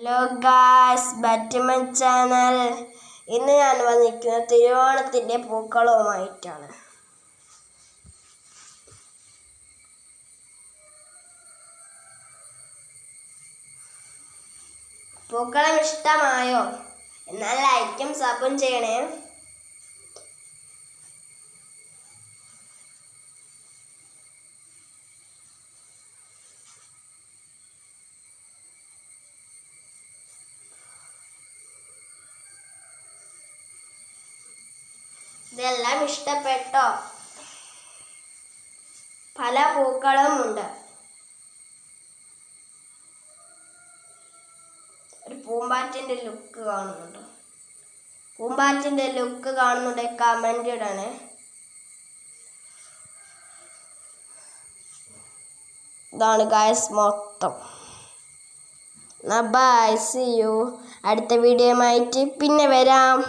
Hello guys, ബാറ്റ്മൻ channel. ഇന്ന് ഞാൻ വന്നിരിക്കുന്നത് തിരുവോണത്തിൻ്റെ പൂക്കളവുമായിട്ടാണ്. പൂക്കളം ഇഷ്ടമായോ? എന്നാൽ ലൈക്കും സബും ചെയ്യണേ. ഇതെല്ലാം ഇഷ്ടപ്പെട്ടോ? പല പൂക്കളും ഉണ്ട്. ഒരു പൂമ്പാറ്റിൻ്റെ ലുക്ക് കാണുന്നുണ്ട്. പൂമ്പാറ്റിൻ്റെ ലുക്ക് കാണുന്നുണ്ട്, കമൻ്റ് ഇടണേ. ഇതാണ് ഗായ്സ് മൊത്തം. Bye, see you. അടുത്ത വീഡിയോയുമായിട്ട് പിന്നെ വരാം.